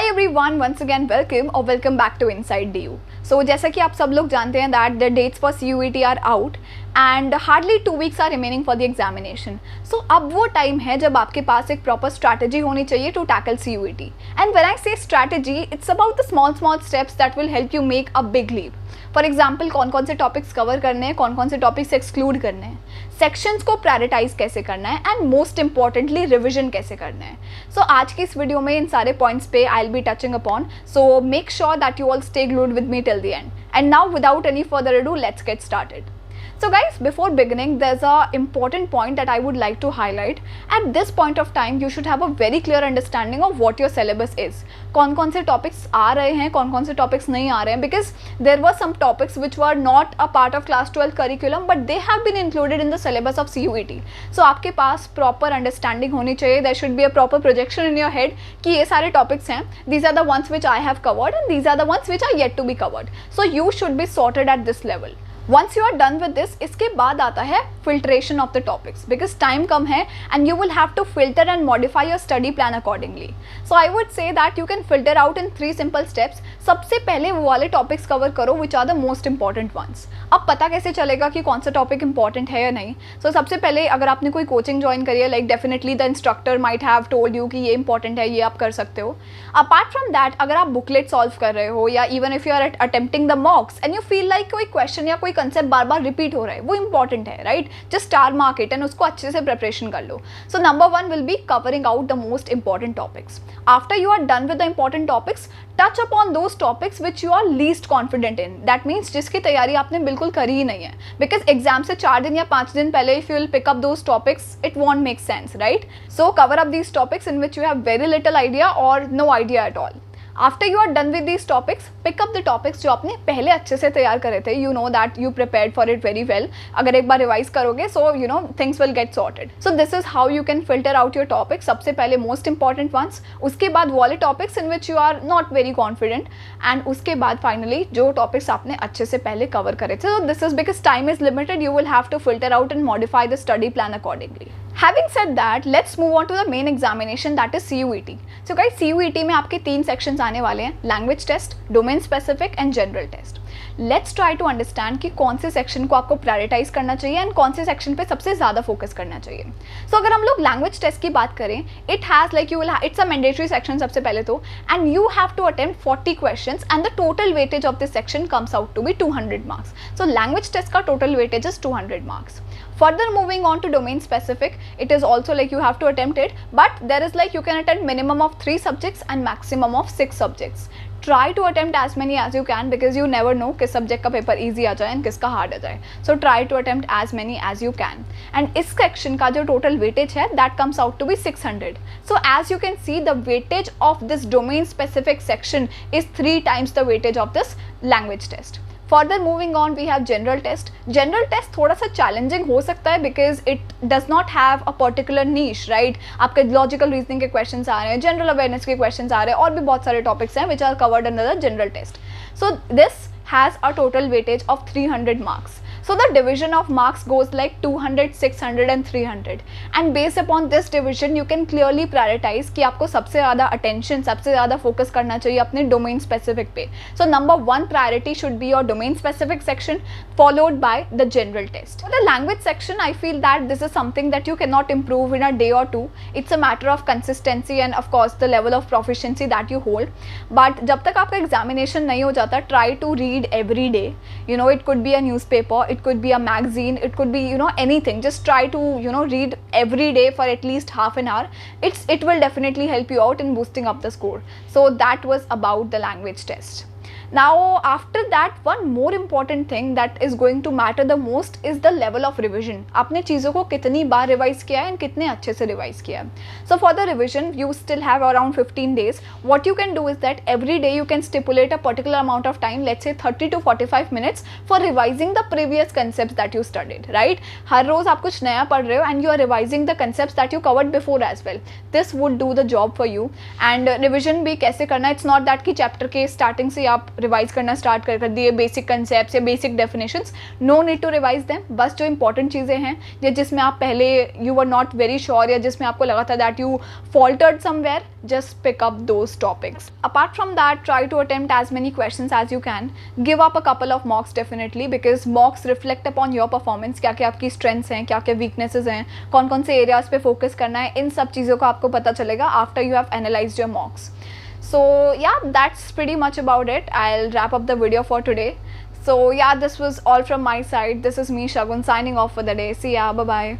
High everyone, once again welcome और welcome back to inside DU। So जैसा कि आप सब लोग जानते हैं that the dates for CUET are out and hardly 2 weeks are remaining for the examination. So अब वो टाइम है जब आपके पास एक प्रॉपर स्ट्रैटेजी होनी चाहिए to tackle CUET। And when I say strategy, it's about the small steps that will help you make a big leap. For example, कौन कौन से टॉपिक्स कवर करने हैं, कौन कौन से टॉपिक्स एक्सक्लूड करने हैं, सेक्शंस को प्रायोरिटाइज कैसे करना है एंड मोस्ट इंपॉर्टेंटली रिविजन कैसे करना है। सो आज की इस वीडियो में इन सारे पॉइंट्स पे I will be touching upon, so make sure that you all stay glued with me till the end. And now without any further ado, let's get started. So guys, before beginning, there's a important point that I would like to highlight. At this point of time, you should have a very clear understanding of what your syllabus is. कौन-कौन से topics आ रहे हैं, कौन-कौन से topics नहीं आ रहे हैं, because there were some topics which were not a part of class 12 curriculum, but they have been included in the syllabus of CUET. So आपके पास proper understanding होनी चाहिए. There should be a proper projection in your head कि ये सारे topics हैं. These are the ones which I have covered and these are the ones which are yet to be covered. So you should be sorted at this level. Once you are done with this, इसके बाद आता है filtration of the topics, because time कम है and you will have to filter and modify your study plan accordingly. So I would say that you can filter out in 3 simple steps. सबसे पहले वो वाले topics cover करो which are the most important ones. अब पता कैसे चलेगा कि कौन सा topic important है या नहीं? So सबसे पहले अगर आपने कोई coaching join करी है, like definitely the instructor might have told you कि ये important है, ये आप कर सकते हो. Apart from that, अगर आप booklet solve कर रहे हो या even if you are attempting the mocks and you feel like कोई question या कोई कंसेप्ट बार बार रिपीट हो रहा है, वो इंपॉर्टेंट है, right? Just star mark it and उसको अच्छे से प्रिपरेशन कर लो. So number 1 will be covering out the most important topics. After you are done with the important topics, touch upon those topics which you are least confident in. That means जिसकी तैयारी आपने बिल्कुल करी ही नहीं है, because exam से 4 दिन या 5 दिन पहले if you will pick up those topics, it won't make sense, right? So cover up these topics in which you have very little idea और no idea at all. After you are done with these topics, pick up the topics जो आपने पहले अच्छे से तैयार करे थे. You know that you prepared for it very well. अगर एक बार रिवाइज करोगे, so you know things will get sorted. So this is how you can filter out your topics. सबसे पहले most important ones, उसके बाद वो वाले topics in which you are not very confident, and उसके बाद finally जो topics आपने अच्छे से पहले cover करे थे. So this is because time is limited. You will have to filter out and modify the study plan accordingly. Having said that, let's move on to the main examination, that is CUET. So guys, CUET में आपके 3 sections आने वाले हैं, language test, domain specific and general test. Let's try to understand कि कौन से section को आपको प्रायोरिटाइज करना चाहिए एंड कौन से सेक्शन पे सबसे ज़्यादा फोकस करना चाहिए. सो अगर हम लोग लैंग्वेज टेस्ट की बात करें, it has like it's a mandatory section सबसे पहले तो, and you have to attempt 40 questions and the total weightage of this section comes out to be 200 marks. So language test का total weightage is 200 marks. Further moving on to domain specific, it is also like you have to attempt it, but there is like you can attempt minimum of 3 subjects and maximum of 6 subjects. Try to attempt as many as you can because you never know किस subject का paper easy आ जाए and किसका hard आ जाए. So try to attempt as many as you can. And इस section का जो total weightage है, that comes out to be 600. So as you can see, the weightage of this domain specific section is 3 times the weightage of this language test. Further moving on, we have general test. General test थोड़ा सा challenging हो सकता है because it does not have a particular niche, right? आपके logical reasoning के questions आ रहे हैं, general awareness के questions आ रहे हैं और भी बहुत सारे topics हैं which are covered under the general test. So this has a total weightage of 300 marks. So the division of marks goes like 200, 600 and 300. And based upon this division, you can clearly prioritize कि आपको सबसे ज़्यादा attention, सबसे ज़्यादा focus करना चाहिए अपने domain specific पे. So number 1 priority should be your domain specific section, followed by the general test. For the language section, I feel that this is something that you cannot improve in a day or 2. It's a matter of consistency and of course the level of proficiency that you hold. But जब तक आपका examination नहीं हो जाता, try to read every day. You know, it could be a newspaper, it could be a magazine, it could be, you know, anything. Just try to, you know, read every day for at least half an hour. It will definitely help you out in boosting up the score. So that was about the language test. Now after that, one more important thing that is going to matter the most is the level of revision. आपने चीज़ों को कितनी बार revise किया है and कितने अच्छे से revise किया है. So for the revision, you still have around 15 days. What you can do is that every day you can stipulate a particular amount of time, let's say 30 to 45 minutes for revising the previous concepts that you studied, right? हर रोज़ आप कुछ नया पढ़ रहे हो and you are revising the concepts that you covered before as well. This would do the job for you. And revision भी कैसे करना है, it's not that कि chapter के starting से आप रिवाइज करना स्टार्ट कर दिए बेसिक कंसेप्ट या basic definitions, no need to revise them. बस जो इंपॉर्टेंट चीज़ें हैं या जिसमें आप पहले you were not very sure या जिसमें आपको लगा था that you faltered somewhere, just pick up those topics. Apart from that, try to attempt as many questions as you can. Give up a couple of mocks definitely, because mocks reflect upon your performance. क्या क्या आपकी strengths हैं, क्या क्या weaknesses हैं, कौन कौन से areas पे focus करना है, इन सब चीज़ों का आपको पता चलेगा after you have analyzed your mocks. So yeah, that's pretty much about it. I'll wrap up the video for today. So yeah, this was all from my side. This is me, Shagun, signing off for the day. See ya, bye bye.